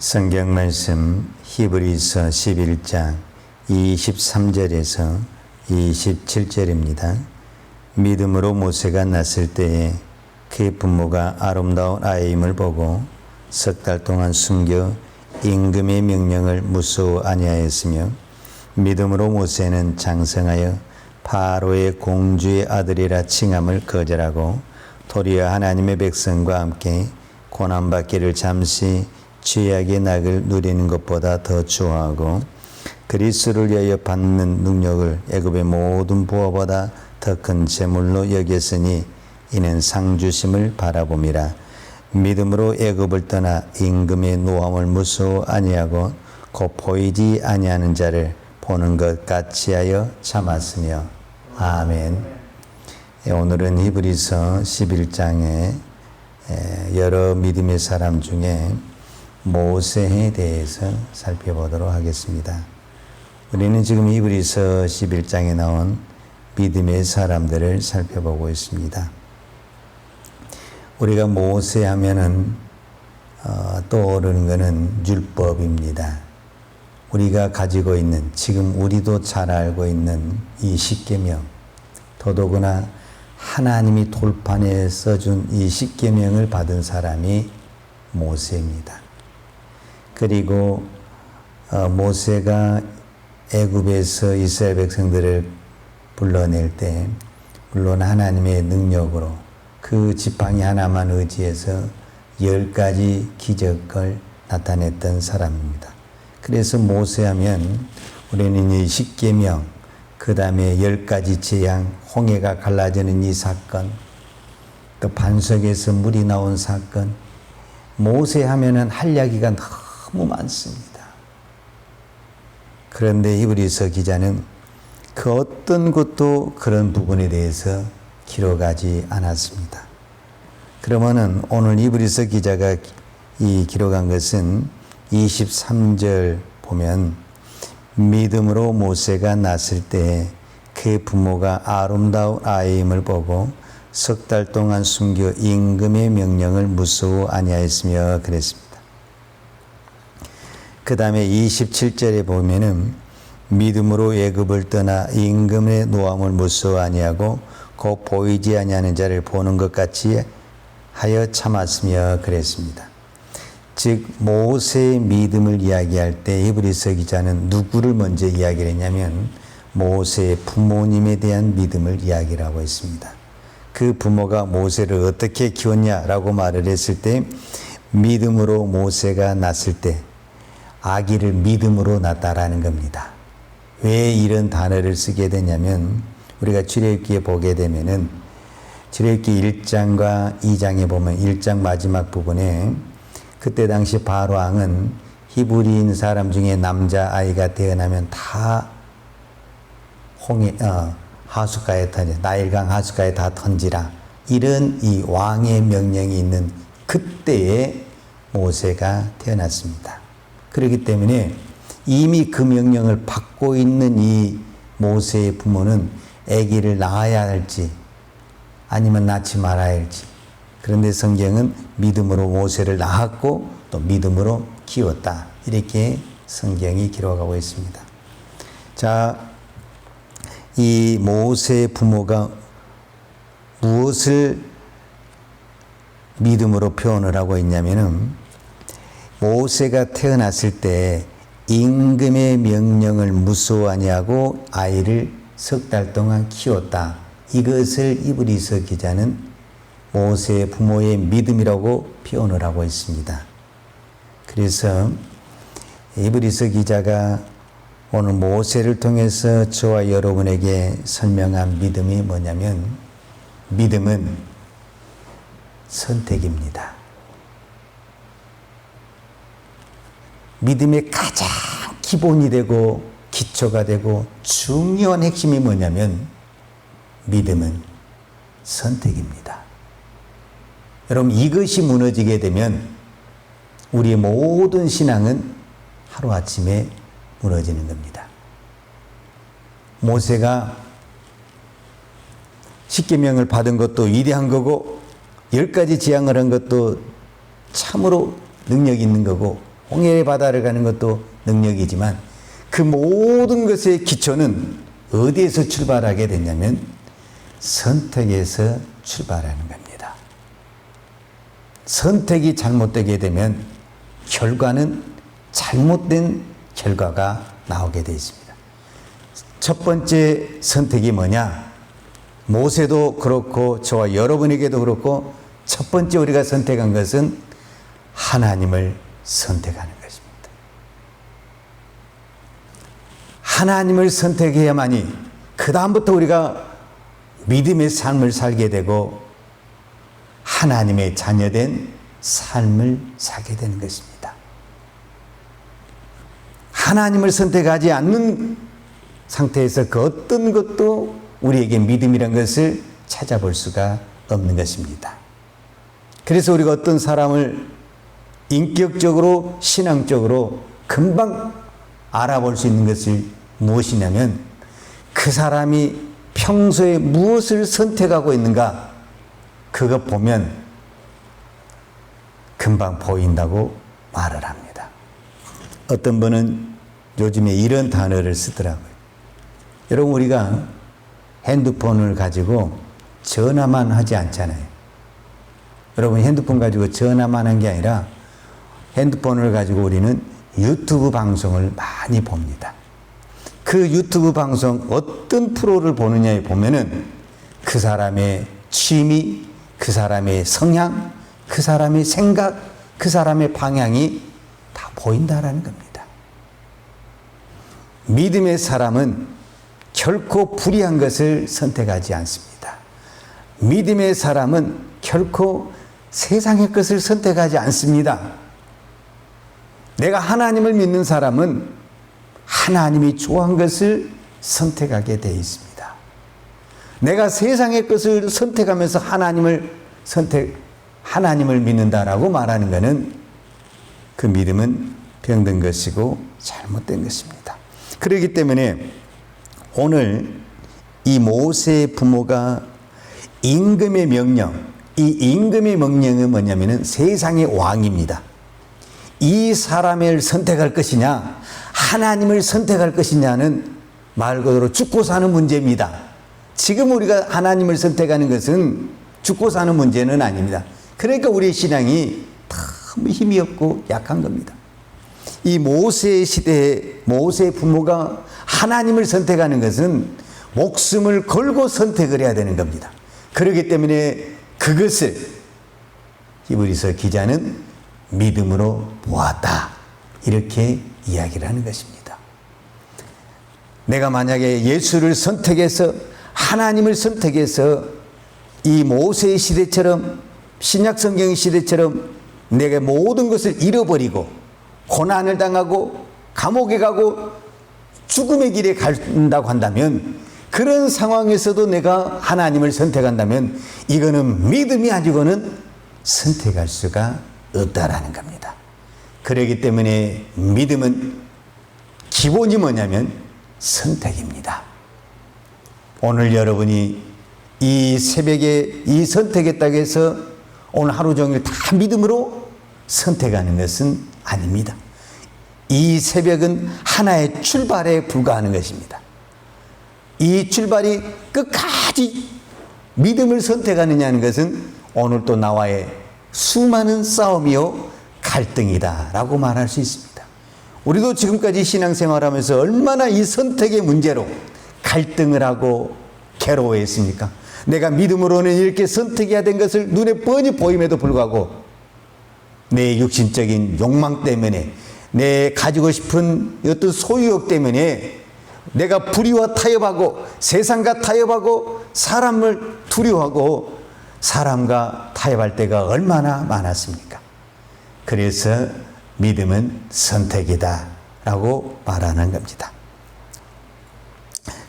성경 말씀 히브리서 11장 23절에서 27절입니다. 믿음으로 모세가 났을 때에 그의 부모가 아름다운 아이임을 보고 석 달 동안 숨겨 임금의 명령을 무서워 아니하였으며 믿음으로 모세는 장성하여 파로의 공주의 아들이라 칭함을 거절하고 도리어 하나님의 백성과 함께 고난받기를 잠시 죄악의 낙을 누리는 것보다 더 좋아하고 그리스도를 위하여 받는 능력을 애굽의 모든 부하보다 더 큰 재물로 여겼으니 이는 상주심을 바라봄이라. 믿음으로 애굽을 떠나 임금의 노함을 무서워 아니하고 곧 보이지 아니하는 자를 보는 것 같이 하여 참았으며. 아멘. 오늘은 히브리서 11장에 여러 믿음의 사람 중에 모세에 대해서 살펴보도록 하겠습니다. 우리는 지금 히브리서 11장에 나온 믿음의 사람들을 살펴보고 있습니다. 우리가 모세 하면은 떠오르는 것은 율법입니다. 우리가 가지고 있는, 지금 우리도 잘 알고 있는 이 십계명, 더더구나 하나님이 돌판에 써준 이 십계명을 받은 사람이 모세입니다. 그리고 모세가 애굽에서 이스라엘 백성들을 불러낼 때 물론 하나님의 능력으로 그 지팡이 하나만 의지해서 10가지 기적을 나타냈던 사람입니다. 그래서 모세하면 우리는 이 십계명, 그 다음에 10가지 재앙, 홍해가 갈라지는 이 사건, 또 반석에서 물이 나온 사건, 모세하면은 할 이야기가 너무 많습니다. 그런데 히브리서 기자는 그 어떤 것도 그런 부분에 대해서 기록하지 않았습니다. 그러면은 오늘 히브리서 기자가 이 기록한 것은 23절 보면 믿음으로 모세가 났을 때 그 부모가 아름다운 아이임을 보고 석 달 동안 숨겨 임금의 명령을 무서워 아니하였으며 그랬습니다. 그 다음에 27절에 보면은 믿음으로 애굽을 떠나 임금의 노함을 무서워 아니하고 곧 보이지 아니하는 자를 보는 것 같이 하여 참았으며 그랬습니다. 즉 모세의 믿음을 이야기할 때 히브리서 기자는 누구를 먼저 이야기를 했냐면 모세의 부모님에 대한 믿음을 이야기를 하고 있습니다. 그 부모가 모세를 어떻게 키웠냐라고 말을 했을 때 믿음으로 모세가 났을 때 아기를 믿음으로 낳았다라는 겁니다. 왜 이런 단어를 쓰게 되냐면 우리가 출애굽기에 보게 되면은 출애굽기 1장과 2장에 보면 1장 마지막 부분에 그때 당시 바로 왕은 히브리인 사람 중에 남자 아이가 태어나면 다 하숫가에 던져, 나일강 하숫가에 다 던지라, 이런 이 왕의 명령이 있는 그때에 모세가 태어났습니다. 그렇기 때문에 이미 그 명령을 받고 있는 이 모세의 부모는 아기를 낳아야 할지 아니면 낳지 말아야 할지, 그런데 성경은 믿음으로 모세를 낳았고 또 믿음으로 키웠다, 이렇게 성경이 기록하고 있습니다. 자, 이 모세의 부모가 무엇을 믿음으로 표현을 하고 있냐면은 모세가 태어났을 때 임금의 명령을 무서워하냐고 아이를 석 달 동안 키웠다. 이것을 히브리서 기자는 모세의 부모의 믿음이라고 표현을 하고 있습니다. 그래서 히브리서 기자가 오늘 모세를 통해서 저와 여러분에게 설명한 믿음이 뭐냐면 믿음은 선택입니다. 믿음의 가장 기본이 되고 기초가 되고 중요한 핵심이 뭐냐면 믿음은 선택입니다. 여러분, 이것이 무너지게 되면 우리의 모든 신앙은 하루아침에 무너지는 겁니다. 모세가 십계명을 받은 것도 위대한 거고 10가지 재앙을 한 것도 참으로 능력 있는 거고 홍해의 바다를 가는 것도 능력이지만 그 모든 것의 기초는 어디에서 출발하게 되냐면 선택에서 출발하는 겁니다. 선택이 잘못되게 되면 결과는 잘못된 결과가 나오게 되어 있습니다. 첫 번째 선택이 뭐냐? 모세도 그렇고 저와 여러분에게도 그렇고 첫 번째 우리가 선택한 것은 하나님을 선택하는 것입니다. 하나님을 선택해야만이 그 다음부터 우리가 믿음의 삶을 살게 되고 하나님의 자녀된 삶을 살게 되는 것입니다. 하나님을 선택하지 않는 상태에서 그 어떤 것도 우리에게 믿음이란 것을 찾아볼 수가 없는 것입니다. 그래서 우리가 어떤 사람을 인격적으로 신앙적으로 금방 알아볼 수 있는 것이 무엇이냐면 그 사람이 평소에 무엇을 선택하고 있는가 그것 보면 금방 보인다고 말을 합니다. 어떤 분은 요즘에 이런 단어를 쓰더라고요. 여러분 우리가 핸드폰을 가지고 전화만 하지 않잖아요. 여러분 핸드폰 가지고 전화만 한 게 아니라 핸드폰을 가지고 우리는 유튜브 방송을 많이 봅니다. 그 유튜브 방송 어떤 프로를 보느냐에 보면은 그 사람의 취미, 그 사람의 성향, 그 사람의 생각, 그 사람의 방향이 다 보인다라는 겁니다. 믿음의 사람은 결코 불의한 것을 선택하지 않습니다. 믿음의 사람은 결코 세상의 것을 선택하지 않습니다. 내가 하나님을 믿는 사람은 하나님이 좋아한 것을 선택하게 되어 있습니다. 내가 세상의 것을 선택하면서 하나님을 믿는다라고 말하는 것은 그 믿음은 병든 것이고 잘못된 것입니다. 그렇기 때문에 오늘 이 모세의 부모가 임금의 명령, 이 임금의 명령은 뭐냐면은 세상의 왕입니다. 이 사람을 선택할 것이냐, 하나님을 선택할 것이냐는 말 그대로 죽고 사는 문제입니다. 지금 우리가 하나님을 선택하는 것은 죽고 사는 문제는 아닙니다. 그러니까 우리의 신앙이 너무 힘이 없고 약한 겁니다. 이 모세의 시대에 모세의 부모가 하나님을 선택하는 것은 목숨을 걸고 선택을 해야 되는 겁니다. 그렇기 때문에 그것을 히브리서 기자는 믿음으로 보았다 이렇게 이야기를 하는 것입니다. 내가 만약에 예수를 선택해서 하나님을 선택해서 이 모세의 시대처럼 신약 성경의 시대처럼 내가 모든 것을 잃어버리고 고난을 당하고 감옥에 가고 죽음의 길에 간다고 한다면 그런 상황에서도 내가 하나님을 선택한다면 이거는 믿음이 아니고는 선택할 수가 없다라는 겁니다. 그렇기 때문에 믿음은 기본이 뭐냐면 선택입니다. 오늘 여러분이 이 새벽에 이 선택했다고 해서 오늘 하루 종일 다 믿음으로 선택하는 것은 아닙니다. 이 새벽은 하나의 출발에 불과하는 것입니다. 이 출발이 끝까지 믿음을 선택하느냐는 것은 오늘 또 나와의 수많은 싸움이요 갈등이다 라고 말할 수 있습니다. 우리도 지금까지 신앙생활하면서 얼마나 이 선택의 문제로 갈등을 하고 괴로워했습니까? 내가 믿음으로는 이렇게 선택해야 된 것을 눈에 뻔히 보임에도 불구하고 내 육신적인 욕망 때문에 내 가지고 싶은 어떤 소유욕 때문에 내가 불의와 타협하고 세상과 타협하고 사람을 두려워하고 사람과 타협할 때가 얼마나 많았습니까? 그래서 믿음은 선택이다 라고 말하는 겁니다.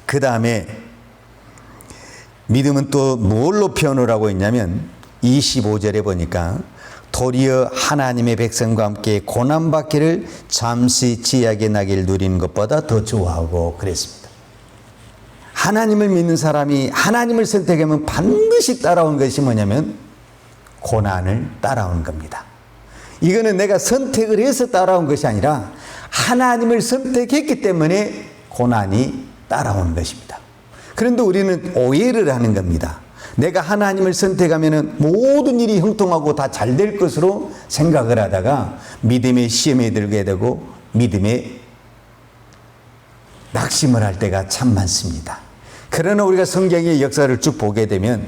그 다음에 믿음은 또 뭘로 표현을 하고 있냐면 25절에 보니까 도리어 하나님의 백성과 함께 고난받기를 잠시 지약의 낙을 누리는 것보다 더 좋아하고 그랬습니다. 하나님을 믿는 사람이 하나님을 선택하면 반드시 따라온 것이 뭐냐면 고난을 따라오는 겁니다. 이거는 내가 선택을 해서 따라온 것이 아니라 하나님을 선택했기 때문에 고난이 따라오는 것입니다. 그런데 우리는 오해를 하는 겁니다. 내가 하나님을 선택하면 모든 일이 형통하고 다 잘 될 것으로 생각을 하다가 믿음의 시험에 들게 되고 믿음에 낙심을 할 때가 참 많습니다. 그러나 우리가 성경의 역사를 쭉 보게 되면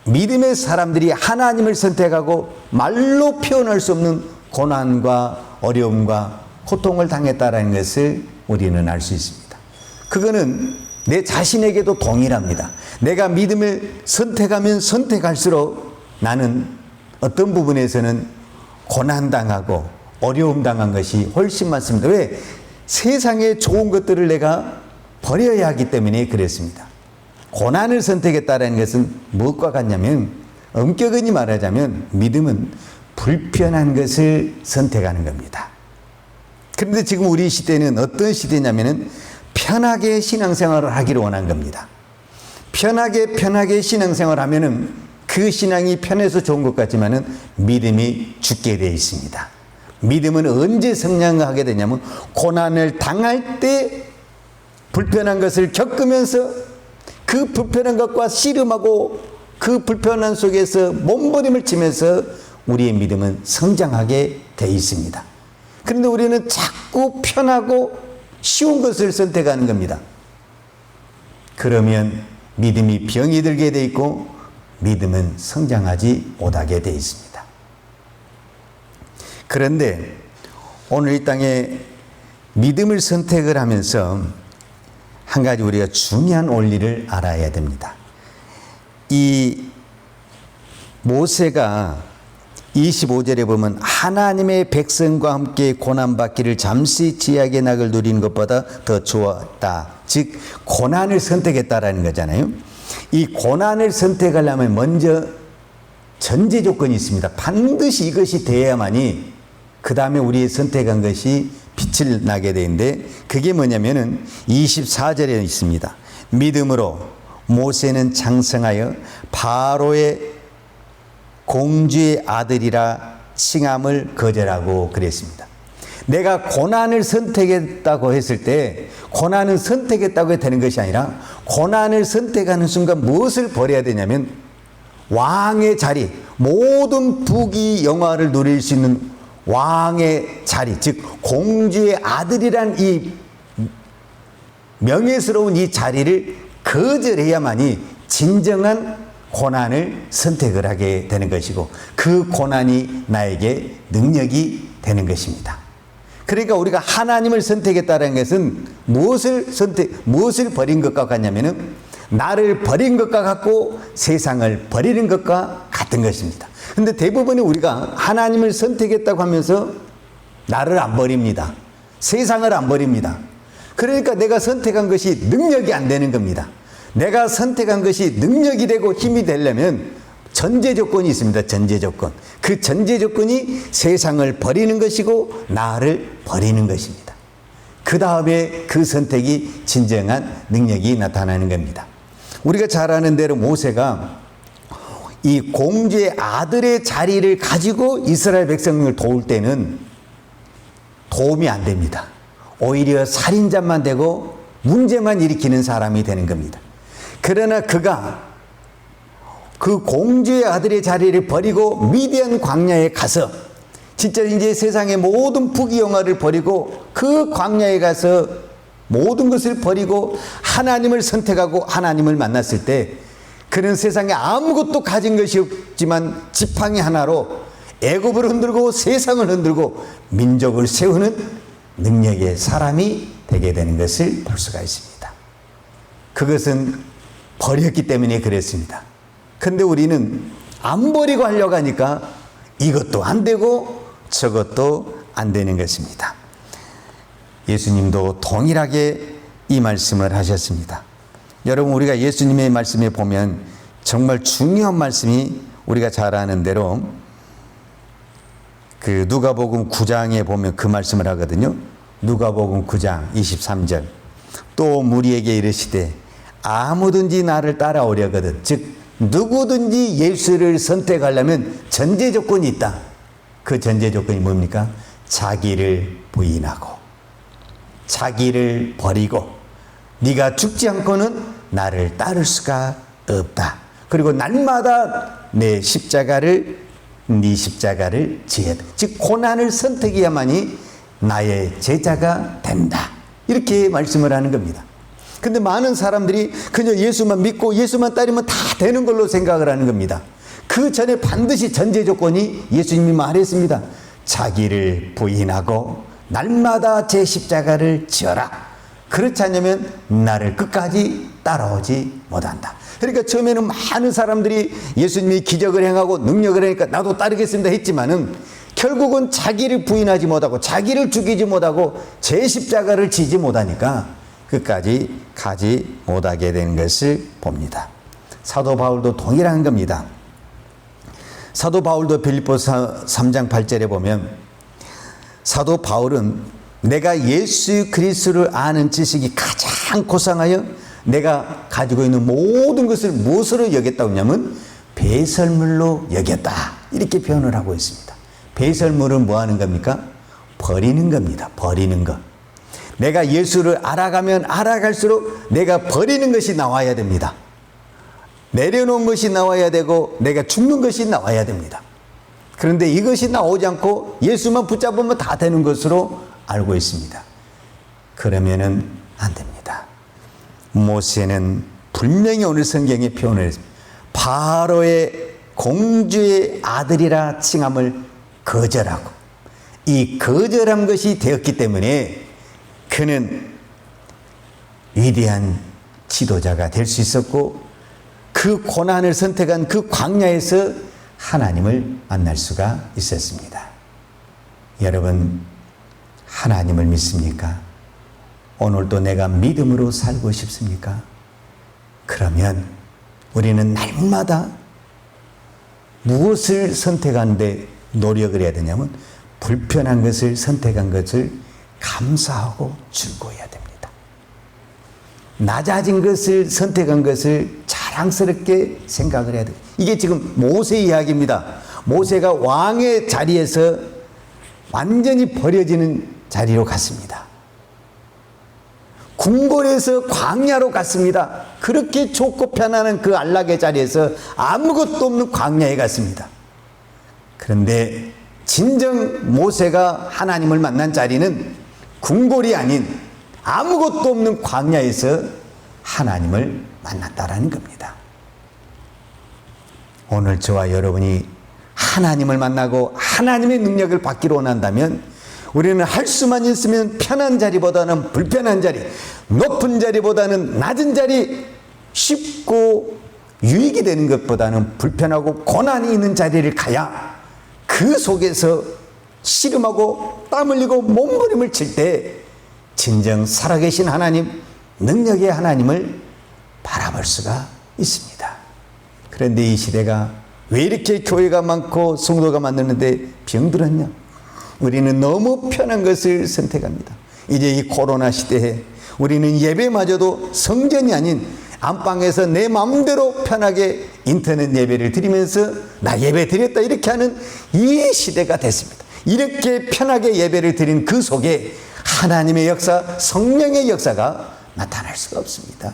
믿음의 사람들이 하나님을 선택하고 말로 표현할 수 없는 고난과 어려움과 고통을 당했다는 것을 우리는 알 수 있습니다. 그거는 내 자신에게도 동일합니다. 내가 믿음을 선택하면 선택할수록 나는 어떤 부분에서는 고난당하고 어려움 당한 것이 훨씬 많습니다. 왜? 세상의 좋은 것들을 내가 버려야 하기 때문에 그랬습니다. 고난을 선택했다는 것은 무엇과 같냐면, 엄격히 말하자면 믿음은 불편한 것을 선택하는 겁니다. 그런데 지금 우리 시대는 어떤 시대냐면은 편하게 신앙생활을 하기를 원한 겁니다. 편하게 신앙생활을 하면은 그 신앙이 편해서 좋은 것 같지만은 믿음이 죽게 되어 있습니다. 믿음은 언제 성장하게 되냐면 고난을 당할 때 불편한 것을 겪으면서 그 불편한 것과 씨름하고 그 불편한 속에서 몸부림을 치면서 우리의 믿음은 성장하게 되어 있습니다. 그런데 우리는 자꾸 편하고 쉬운 것을 선택하는 겁니다. 그러면 믿음이 병이 들게 돼 있고 믿음은 성장하지 못하게 돼 있습니다. 그런데 오늘 이 땅에 믿음을 선택을 하면서 한 가지 우리가 중요한 원리를 알아야 됩니다. 이 모세가 25절에 보면 하나님의 백성과 함께 고난받기를 잠시 지약의 낙을 누리는 것보다 더 좋았다. 즉 고난을 선택했다라는 거잖아요. 이 고난을 선택하려면 먼저 전제 조건이 있습니다. 반드시 이것이 돼야만이 그 다음에 우리 선택한 것이 빛을 나게 되는데 그게 뭐냐면은 24절에 있습니다. 믿음으로 모세는 장성하여 바로의 공주의 아들이라 칭함을 거절하고 그랬습니다. 내가 고난을 선택했다고 했을 때 고난은 선택했다고 되는 것이 아니라 고난을 선택하는 순간 무엇을 버려야 되냐면 왕의 자리, 모든 부귀 영화를 누릴 수 있는 왕의 자리, 즉 공주의 아들이란 이 명예스러운 이 자리를 거절해야만이 진정한 고난을 선택을 하게 되는 것이고 그 고난이 나에게 능력이 되는 것입니다. 그러니까 우리가 하나님을 선택했다는 것은 무엇을 버린 것과 같냐면은 나를 버린 것과 같고 세상을 버리는 것과 같은 것입니다. 근데 대부분이 우리가 하나님을 선택했다고 하면서 나를 안 버립니다. 세상을 안 버립니다. 그러니까 내가 선택한 것이 능력이 안 되는 겁니다. 내가 선택한 것이 능력이 되고 힘이 되려면 전제 조건이 있습니다. 전제 조건. 그 전제 조건이 세상을 버리는 것이고 나를 버리는 것입니다. 그 다음에 그 선택이 진정한 능력이 나타나는 겁니다. 우리가 잘 아는 대로 모세가 이 공주의 아들의 자리를 가지고 이스라엘 백성을 도울 때는 도움이 안 됩니다. 오히려 살인자만 되고 문제만 일으키는 사람이 되는 겁니다. 그러나 그가 그 공주의 아들의 자리를 버리고 미디안 광야에 가서 진짜 이제 세상의 모든 부귀영화를 버리고 그 광야에 가서 모든 것을 버리고 하나님을 선택하고 하나님을 만났을 때 그는 세상에 아무것도 가진 것이 없지만 지팡이 하나로 애굽을 흔들고 세상을 흔들고 민족을 세우는 능력의 사람이 되게 되는 것을 볼 수가 있습니다. 그것은 버렸기 때문에 그랬습니다. 근데 우리는 안 버리고 하려고 하니까 이것도 안 되고 저것도 안 되는 것입니다. 예수님도 동일하게 이 말씀을 하셨습니다. 여러분 우리가 예수님의 말씀에 보면 정말 중요한 말씀이 우리가 잘 아는 대로 그 누가복음 9장에 보면 그 말씀을 하거든요. 누가복음 9장 23절 또 무리에게 이르시되 아무든지 나를 따라오려거든 즉 누구든지 예수를 선택하려면 전제 조건이 있다. 그 전제 조건이 뭡니까? 자기를 부인하고 자기를 버리고 네가 죽지 않고는 나를 따를 수가 없다. 그리고 날마다 내 십자가를 네 십자가를 지어야 돼. 즉 고난을 선택해야만이 나의 제자가 된다. 이렇게 말씀을 하는 겁니다. 근데 많은 사람들이 그냥 예수만 믿고 예수만 따르면 다 되는 걸로 생각을 하는 겁니다. 그 전에 반드시 전제 조건이 예수님이 말했습니다. 자기를 부인하고 날마다 제 십자가를 지어라. 그렇지 않으면 나를 끝까지 따라오지 못한다. 그러니까 처음에는 많은 사람들이 예수님이 기적을 행하고 능력을 하니까 나도 따르겠습니다 했지만은 결국은 자기를 부인하지 못하고 자기를 죽이지 못하고 제 십자가를 지지 못하니까 끝까지 가지 못하게 되는 것을 봅니다. 사도 바울도 동일한 겁니다. 사도 바울도 빌립보서 3장 8절에 보면 사도 바울은 내가 예수 그리스도를 아는 지식이 가장 고상하여 내가 가지고 있는 모든 것을 무엇으로 여겼다고 하냐면 배설물로 여겼다. 이렇게 표현을 하고 있습니다. 배설물은 뭐 하는 겁니까? 버리는 겁니다. 버리는 것. 내가 예수를 알아가면 알아갈수록 내가 버리는 것이 나와야 됩니다. 내려놓은 것이 나와야 되고 내가 죽는 것이 나와야 됩니다. 그런데 이것이 나오지 않고 예수만 붙잡으면 다 되는 것으로 알고 있습니다. 그러면은 안 됩니다. 모세는 분명히 오늘 성경에 표현을 했습니다. 바로의 공주의 아들이라 칭함을 거절하고 이 거절한 것이 되었기 때문에 그는 위대한 지도자가 될 수 있었고 그 고난을 선택한 그 광야에서 하나님을 만날 수가 있었습니다. 여러분 하나님을 믿습니까? 오늘도 내가 믿음으로 살고 싶습니까? 그러면 우리는 날마다 무엇을 선택하는데 노력을 해야 되냐면 불편한 것을 선택한 것을 감사하고 즐거워해야 됩니다. 낮아진 것을 선택한 것을 자랑스럽게 생각을 해야 됩니다. 이게 지금 모세 이야기입니다. 모세가 왕의 자리에서 완전히 버려지는 자리로 갔습니다. 궁궐에서 광야로 갔습니다. 그렇게 좋고 편안한 그 안락의 자리에서 아무것도 없는 광야에 갔습니다. 그런데 진정 모세가 하나님을 만난 자리는 궁궐이 아닌 아무것도 없는 광야에서 하나님을 만났다라는 겁니다. 오늘 저와 여러분이 하나님을 만나고 하나님의 능력을 받기로 원한다면 우리는 할 수만 있으면 편한 자리보다는 불편한 자리, 높은 자리보다는 낮은 자리, 쉽고 유익이 되는 것보다는 불편하고 고난이 있는 자리를 가야 그 속에서 씨름하고 땀 흘리고 몸부림을 칠 때 진정 살아계신 하나님, 능력의 하나님을 바라볼 수가 있습니다. 그런데 이 시대가 왜 이렇게 교회가 많고 성도가 많았는데 병들었냐? 우리는 너무 편한 것을 선택합니다. 이제 이 코로나 시대에 우리는 예배마저도 성전이 아닌 안방에서 내 마음대로 편하게 인터넷 예배를 드리면서 나 예배 드렸다 이렇게 하는 이 시대가 됐습니다. 이렇게 편하게 예배를 드린 그 속에 하나님의 역사, 성령의 역사가 나타날 수가 없습니다.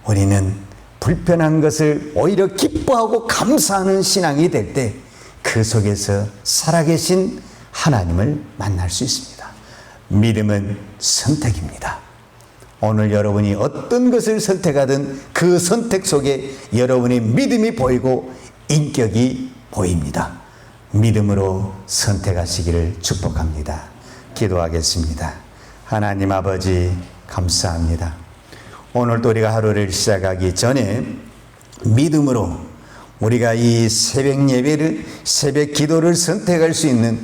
우리는 불편한 것을 오히려 기뻐하고 감사하는 신앙이 될 때 그 속에서 살아계신 하나님을 만날 수 있습니다. 믿음은 선택입니다. 오늘 여러분이 어떤 것을 선택하든 그 선택 속에 여러분의 믿음이 보이고 인격이 보입니다. 믿음으로 선택하시기를 축복합니다. 기도하겠습니다. 하나님 아버지 감사합니다. 오늘도 우리가 하루를 시작하기 전에 믿음으로 우리가 이 새벽 예배를, 새벽 기도를 선택할 수 있는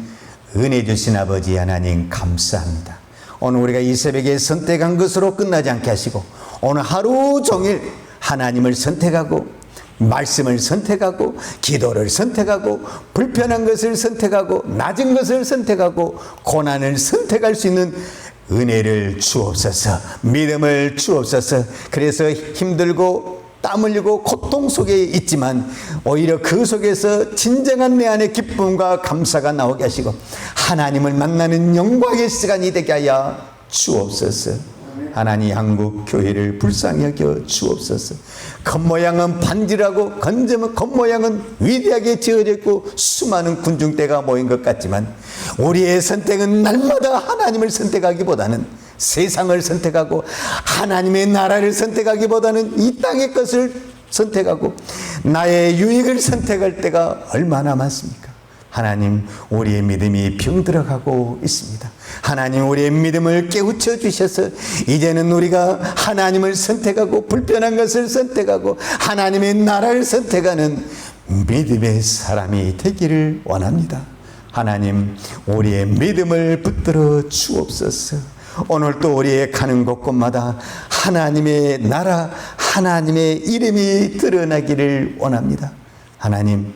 은혜 주신 아버지 하나님 감사합니다. 오늘 우리가 이 새벽에 선택한 것으로 끝나지 않게 하시고 오늘 하루 종일 하나님을 선택하고 말씀을 선택하고 기도를 선택하고 불편한 것을 선택하고 낮은 것을 선택하고 고난을 선택할 수 있는 은혜를 주옵소서. 믿음을 주옵소서. 그래서 힘들고 땀 흘리고 고통 속에 있지만 오히려 그 속에서 진정한 내 안의 기쁨과 감사가 나오게 하시고 하나님을 만나는 영광의 시간이 되게 하여 주옵소서. 하나님 한국 교회를 불쌍히 여겨 주옵소서. 겉모양은 반질하고 겉모양은 위대하게 지어져 있고 수많은 군중대가 모인 것 같지만 우리의 선택은 날마다 하나님을 선택하기보다는 세상을 선택하고 하나님의 나라를 선택하기보다는 이 땅의 것을 선택하고 나의 유익을 선택할 때가 얼마나 많습니까? 하나님, 우리의 믿음이 병들어가고 있습니다. 하나님, 우리의 믿음을 깨우쳐 주셔서 이제는 우리가 하나님을 선택하고 불편한 것을 선택하고 하나님의 나라를 선택하는 믿음의 사람이 되기를 원합니다. 하나님, 우리의 믿음을 붙들어 주옵소서. 오늘 또 우리의 가는 곳곳마다 하나님의 나라, 하나님의 이름이 드러나기를 원합니다. 하나님,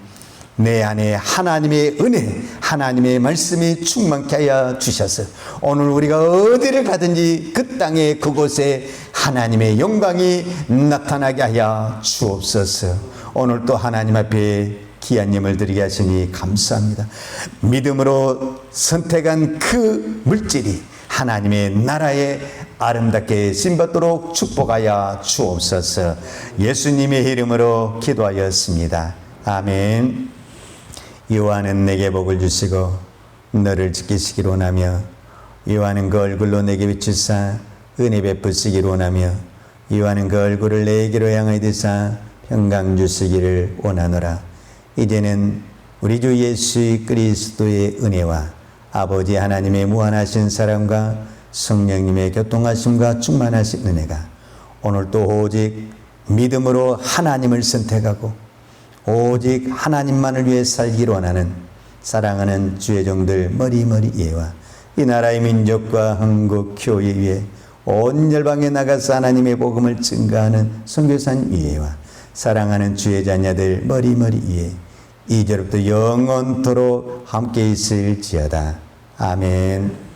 내 안에 하나님의 은혜, 하나님의 말씀이 충만케 하여 주셔서 오늘 우리가 어디를 가든지 그 땅에 그곳에 하나님의 영광이 나타나게 하여 주옵소서. 오늘 또 하나님 앞에 귀한 예물 드리게 하시니 감사합니다. 믿음으로 선택한 그 물질이 하나님의 나라에 아름답게 쓰임받도록 축복하여 주옵소서. 예수님의 이름으로 기도하였습니다. 아멘. 여호와는 내게 복을 주시고 너를 지키시기를 원하며 여호와는 그 얼굴로 내게 비추사 은혜 베푸시기를 원하며 여호와는 그 얼굴을 내게로 향하여 드사 평강 주시기를 원하노라. 이제는 우리 주 예수 그리스도의 은혜와 아버지 하나님의 무한하신 사랑과 성령님의 교통하심과 충만하신 은혜가 오늘도 오직 믿음으로 하나님을 선택하고 오직 하나님만을 위해 살기를 원하는 사랑하는 주의 종들 머리머리 예와 이 나라의 민족과 한국 교회 위에 온 열방에 나가서 하나님의 복음을 증거하는 선교사님 위에와 사랑하는 주의 자녀들 머리머리 위에 이제부터 영원토록 함께 있을지어다. 아멘.